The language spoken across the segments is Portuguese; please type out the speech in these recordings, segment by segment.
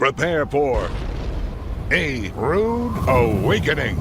Prepare for a rude awakening.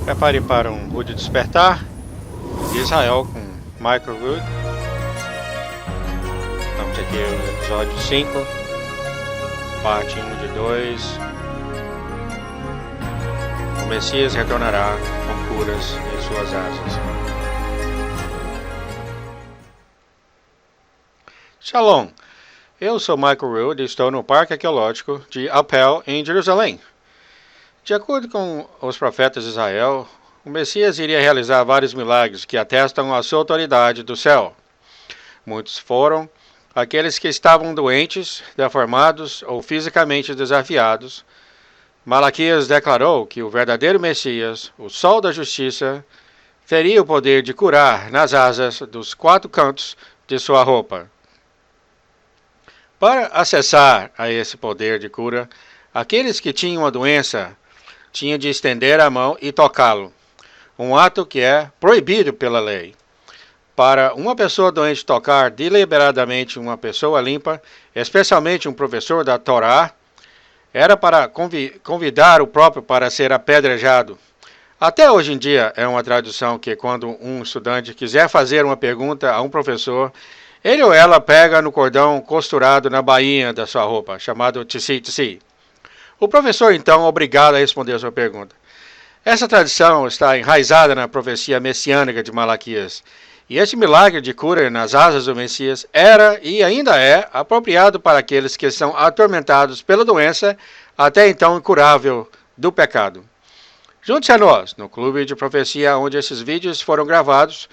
Prepare para um rude despertar de Israel com Michael Rood. Estamos aqui no episódio 5, parte 1 de 2. O Messias retornará com curas em suas asas. Shalom, eu sou Michael Rood e estou no Parque Arqueológico de Appel, em Jerusalém. De acordo com os profetas de Israel, o Messias iria realizar vários milagres que atestam a sua autoridade do céu. Muitos foram aqueles que estavam doentes, deformados ou fisicamente desafiados. Malaquias declarou que o verdadeiro Messias, o Sol da Justiça, teria o poder de curar nas asas dos 4 cantos de sua roupa. Para acessar a esse poder de cura, aqueles que tinham a doença tinham de estender a mão e tocá-lo, um ato que é proibido pela lei. Para uma pessoa doente tocar deliberadamente uma pessoa limpa, especialmente um professor da Torá, era para convidar o próprio para ser apedrejado. Até hoje em dia é uma tradição que quando um estudante quiser fazer uma pergunta a um professor, ele ou ela pega no cordão costurado na bainha da sua roupa, chamado tsi-tsi. O professor, então, é obrigado a responder a sua pergunta. Essa tradição está enraizada na profecia messiânica de Malaquias. E esse milagre de cura nas asas do Messias era e ainda é apropriado para aqueles que são atormentados pela doença até então incurável do pecado. Junte-se a nós no Clube de Profecia onde esses vídeos foram gravados.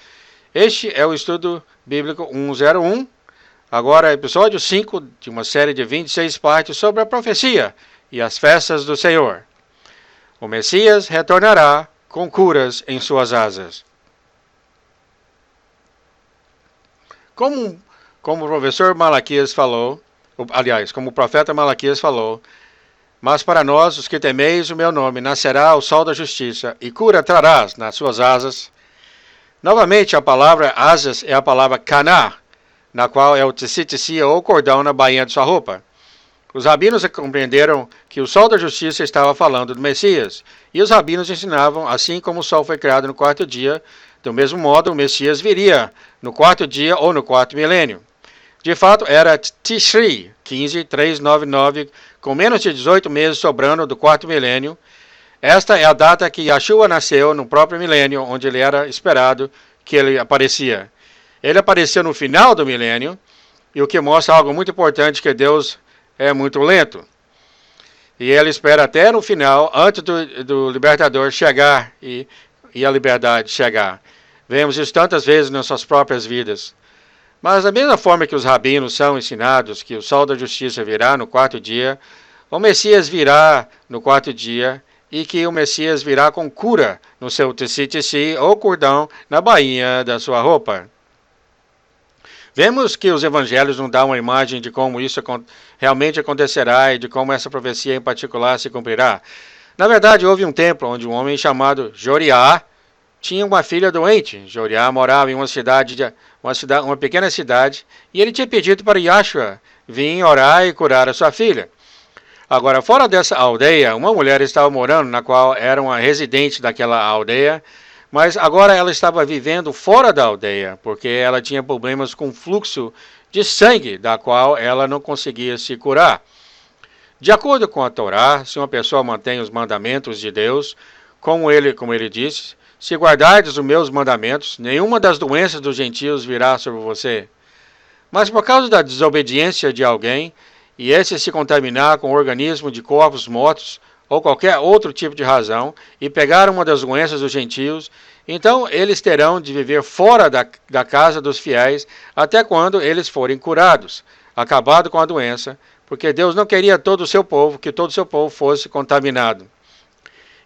Este é o Estudo Bíblico 101, agora episódio 5 de uma série de 26 partes sobre a profecia e as festas do Senhor. O Messias retornará com curas em suas asas. Como o professor Malaquias falou, como o profeta Malaquias falou, mas para nós, os que temeis o meu nome, nascerá o sol da justiça, e cura trarás nas suas asas. Novamente, a palavra asas é a palavra caná, na qual é o tsi-tsi ou cordão na bainha de sua roupa. Os rabinos compreenderam que o sol da justiça estava falando do Messias, e os rabinos ensinavam, assim como o sol foi criado no 4º dia, do mesmo modo o Messias viria no 4º dia ou no 4º milênio. De fato, era Tishri, 15399, com menos de 18 meses sobrando do 4º milênio. Esta é a data que Yeshua nasceu no próprio milênio, onde ele era esperado que ele aparecia. Ele apareceu no final do milênio, e o que mostra algo muito importante, que Deus é muito lento. E ele espera até no final, antes do libertador chegar e a liberdade chegar. Vemos isso tantas vezes nas nossas próprias vidas. Mas da mesma forma que os rabinos são ensinados que o sol da justiça virá no 4º dia, o Messias virá no 4º dia e que o Messias virá com cura no seu tsi-tsi ou cordão na bainha da sua roupa. Vemos que os evangelhos nos dão uma imagem de como isso realmente acontecerá e de como essa profecia em particular se cumprirá. Na verdade, houve um tempo onde um homem chamado Joriá tinha uma filha doente. Joriá morava em uma pequena cidade, e ele tinha pedido para Yeshua vir orar e curar a sua filha. Agora, fora dessa aldeia, uma mulher estava morando, na qual era uma residente daquela aldeia, mas agora ela estava vivendo fora da aldeia, porque ela tinha problemas com fluxo de sangue, da qual ela não conseguia se curar. De acordo com a Torá, se uma pessoa mantém os mandamentos de Deus, como ele disse, se guardardes os meus mandamentos, nenhuma das doenças dos gentios virá sobre você. Mas por causa da desobediência de alguém, e esse se contaminar com o organismo de corpos mortos, ou qualquer outro tipo de razão, e pegar uma das doenças dos gentios, então eles terão de viver fora da casa dos fiéis, até quando eles forem curados, acabado com a doença, porque Deus não queria que todo o seu povo fosse contaminado.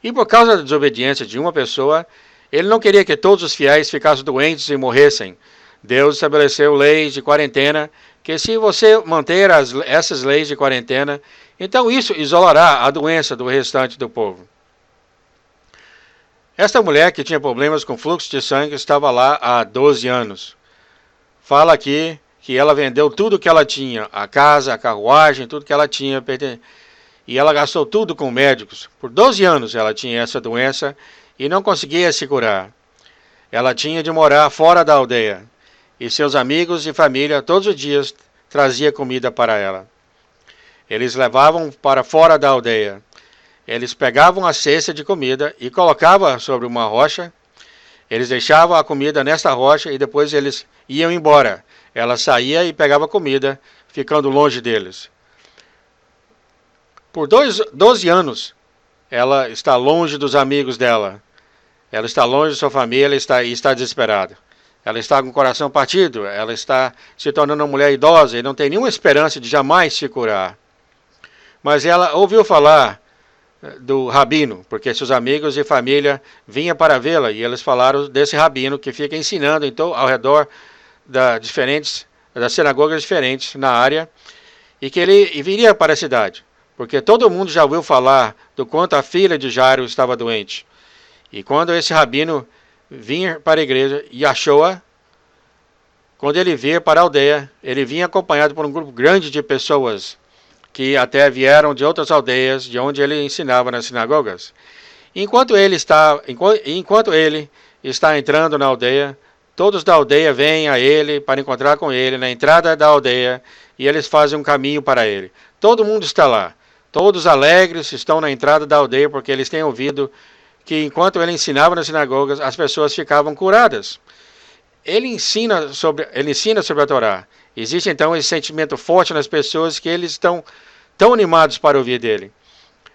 E por causa da desobediência de uma pessoa, ele não queria que todos os fiéis ficassem doentes e morressem. Deus estabeleceu leis de quarentena, que se você manter essas leis de quarentena, então isso isolará a doença do restante do povo. Esta mulher que tinha problemas com fluxo de sangue estava lá há 12 anos. Fala aqui que ela vendeu tudo que ela tinha, a casa, a carruagem, tudo que ela tinha, e ela gastou tudo com médicos. Por 12 anos ela tinha essa doença e não conseguia se curar. Ela tinha de morar fora da aldeia, e seus amigos e família todos os dias traziam comida para ela. Eles levavam para fora da aldeia. Eles pegavam a cesta de comida e colocavam sobre uma rocha. Eles deixavam a comida nesta rocha e depois eles iam embora. Ela saía e pegava comida, ficando longe deles. Por 12 anos, ela está longe dos amigos dela. Ela está longe de sua família e está desesperada. Ela está com o coração partido. Ela está se tornando uma mulher idosa e não tem nenhuma esperança de jamais se curar. Mas ela ouviu falar do rabino, porque seus amigos e família vinham para vê-la e eles falaram desse rabino que fica ensinando então, ao redor das sinagogas diferentes na área, e que ele viria para a cidade, porque todo mundo já ouviu falar do quanto a filha de Jairo estava doente. E quando esse rabino vinha para a igreja e achou-a, quando ele veio para a aldeia, ele vinha acompanhado por um grupo grande de pessoas que até vieram de outras aldeias, de onde ele ensinava nas sinagogas. Enquanto ele está entrando na aldeia, todos da aldeia vêm a ele para encontrar com ele na entrada da aldeia e eles fazem um caminho para ele. Todo mundo está lá. Todos alegres estão na entrada da aldeia porque eles têm ouvido que enquanto ele ensinava nas sinagogas, as pessoas ficavam curadas. Ele ensina sobre a Torá. Existe então esse sentimento forte nas pessoas que eles estão tão animados para ouvir dele.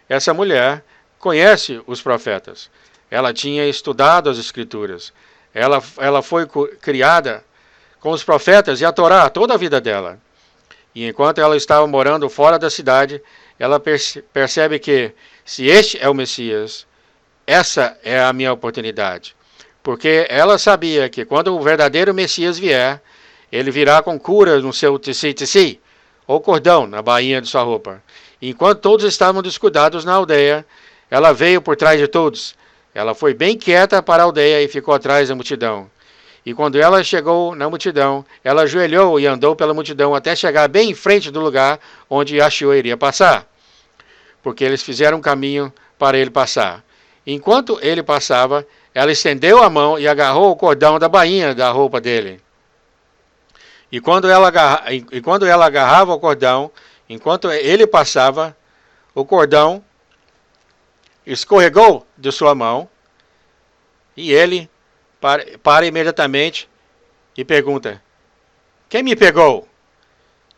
Essa mulher conhece os profetas. Ela tinha estudado as escrituras. Ela foi criada com os profetas e a Torá toda a vida dela. E enquanto ela estava morando fora da cidade, ela percebe que se este é o Messias, essa é a minha oportunidade. Porque ela sabia que quando o verdadeiro Messias vier, ele virá com cura no seu tissi, ou cordão, na bainha de sua roupa. Enquanto todos estavam descuidados na aldeia, ela veio por trás de todos. Ela foi bem quieta para a aldeia e ficou atrás da multidão. E quando ela chegou na multidão, ela ajoelhou e andou pela multidão até chegar bem em frente do lugar onde Yeshua iria passar. Porque eles fizeram um caminho para ele passar. Enquanto ele passava, ela estendeu a mão e agarrou o cordão da bainha da roupa dele. E quando ela agarrava o cordão, enquanto ele passava, o cordão escorregou de sua mão e ele para imediatamente e pergunta: quem me pegou?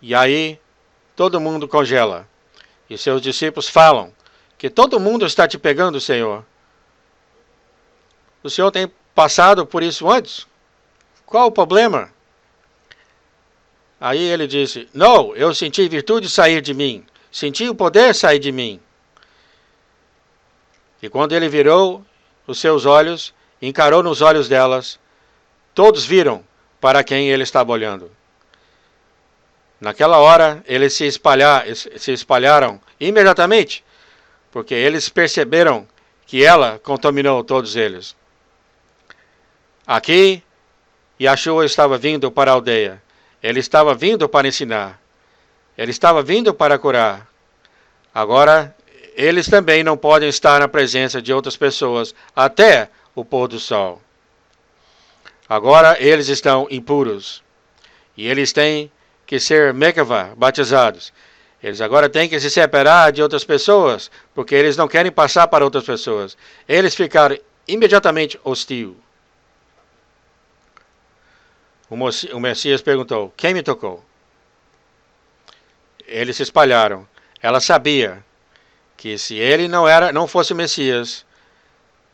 E aí todo mundo congela. E seus discípulos falam que todo mundo está te pegando, Senhor. O Senhor tem passado por isso antes? Qual o problema? Aí ele disse: não, eu senti virtude sair de mim. Senti o poder sair de mim. E quando ele virou os seus olhos, encarou nos olhos delas, todos viram para quem ele estava olhando. Naquela hora, eles se espalharam imediatamente, porque eles perceberam que ela contaminou todos eles. Aqui, Yeshua estava vindo para a aldeia. Ele estava vindo para ensinar. Ele estava vindo para curar. Agora, eles também não podem estar na presença de outras pessoas até o pôr do sol. Agora, eles estão impuros. E eles têm que ser mekavá, batizados. Eles agora têm que se separar de outras pessoas, porque eles não querem passar para outras pessoas. Eles ficaram imediatamente hostil. O Messias perguntou: quem me tocou? Eles se espalharam. Ela sabia que se ele não fosse o Messias,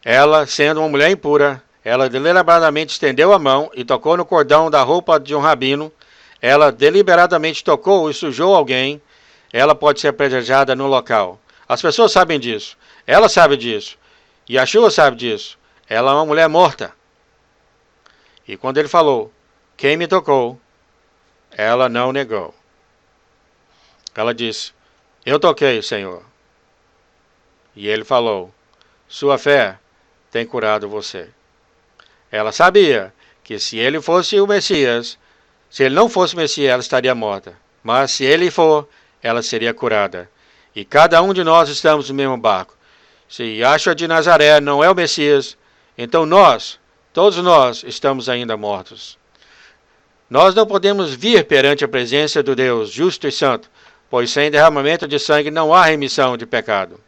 ela, sendo uma mulher impura, ela deliberadamente estendeu a mão e tocou no cordão da roupa de um rabino. Ela deliberadamente tocou e sujou alguém. Ela pode ser apedrejada no local. As pessoas sabem disso. Ela sabe disso. Yeshua sabe disso. Ela é uma mulher morta. E quando ele falou: quem me tocou? Ela não negou. Ela disse: eu toquei, Senhor. E ele falou: sua fé tem curado você. Ela sabia que se ele fosse o Messias, Se ele não fosse Messias, ela estaria morta. Mas se ele for, ela seria curada. E cada um de nós estamos no mesmo barco. Se Yahshua de Nazaré não é o Messias, então nós, todos nós, estamos ainda mortos. Nós não podemos vir perante a presença do Deus justo e santo, pois sem derramamento de sangue não há remissão de pecado.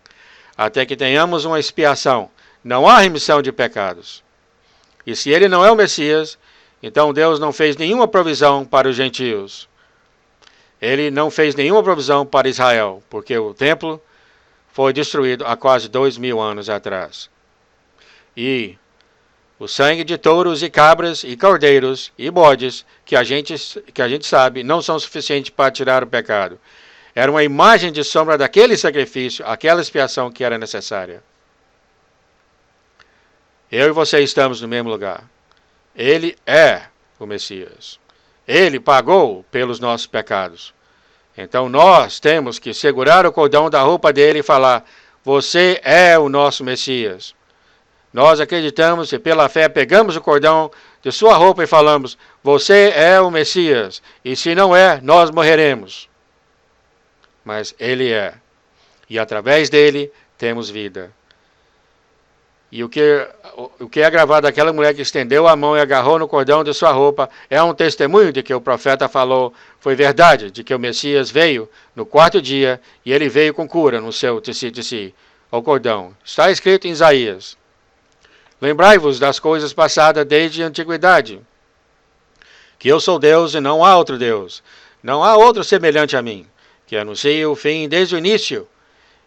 Até que tenhamos uma expiação, não há remissão de pecados. E se ele não é o Messias, então Deus não fez nenhuma provisão para os gentios. Ele não fez nenhuma provisão para Israel, porque o templo foi destruído há quase 2000 anos atrás. E o sangue de touros e cabras e cordeiros e bodes, que a gente sabe, não são suficientes para tirar o pecado. Era uma imagem de sombra daquele sacrifício, aquela expiação que era necessária. Eu e você estamos no mesmo lugar. Ele é o Messias. Ele pagou pelos nossos pecados. Então nós temos que segurar o cordão da roupa dele e falar: você é o nosso Messias. Nós acreditamos e pela fé pegamos o cordão de sua roupa e falamos: você é o Messias. E se não é, nós morreremos. Mas ele é. E através dele temos vida. E o que é gravado daquela mulher que estendeu a mão e agarrou no cordão de sua roupa é um testemunho de que o profeta falou foi verdade, de que o Messias veio no 4º dia e ele veio com cura no seu teci, o cordão. Está escrito em Isaías. Lembrai-vos das coisas passadas desde a antiguidade, que eu sou Deus e não há outro Deus. Não há outro semelhante a mim, que anuncia o fim desde o início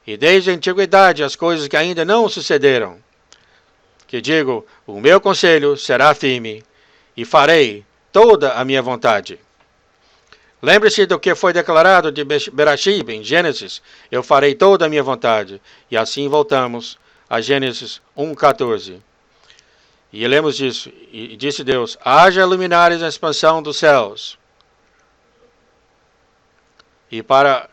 e desde a antiguidade as coisas que ainda não sucederam. Que digo, o meu conselho será firme, e farei toda a minha vontade. Lembre-se do que foi declarado de Berashib em Gênesis, eu farei toda a minha vontade. E assim voltamos a Gênesis 1:14. E lemos disso, e disse Deus: haja luminares na expansão dos céus, e para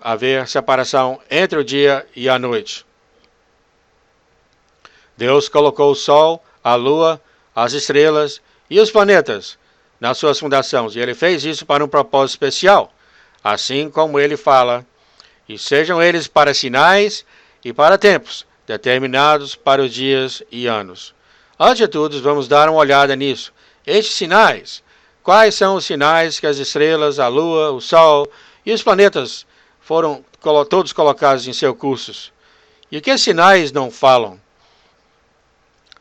haver separação entre o dia e a noite. Deus colocou o sol, a lua, as estrelas e os planetas nas suas fundações. E ele fez isso para um propósito especial. Assim como ele fala, e sejam eles para sinais e para tempos, determinados para os dias e anos. Antes de tudo, vamos dar uma olhada nisso. Estes sinais, quais são os sinais que as estrelas, a lua, o sol e os planetas foram todos colocados em seus cursos? E que sinais não falam?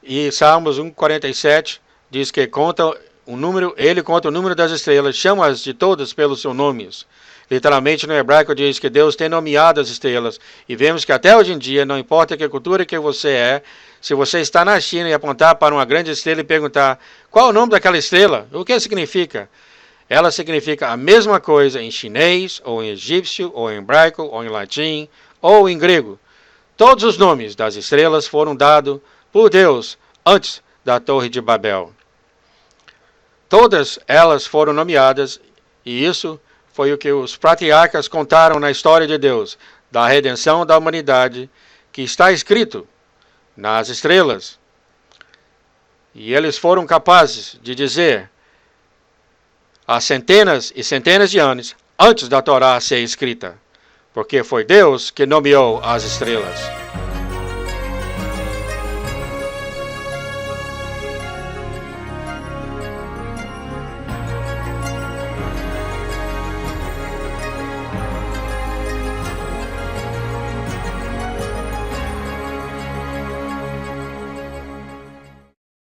E Salmos 1:47 diz que ele conta o número das estrelas, chama-as de todas pelos seus nomes. Literalmente no hebraico diz que Deus tem nomeado as estrelas. E vemos que até hoje em dia, não importa que cultura que você é, se você está na China e apontar para uma grande estrela e perguntar qual é o nome daquela estrela, o que significa? Ela significa a mesma coisa em chinês, ou em egípcio, ou em hebraico, ou em latim, ou em grego. Todos os nomes das estrelas foram dados por Deus antes da Torre de Babel. Todas elas foram nomeadas, e isso foi o que os patriarcas contaram na história de Deus, da redenção da humanidade, que está escrito nas estrelas. E eles foram capazes de dizer há centenas e centenas de anos antes da Torá ser escrita, porque foi Deus que nomeou as estrelas.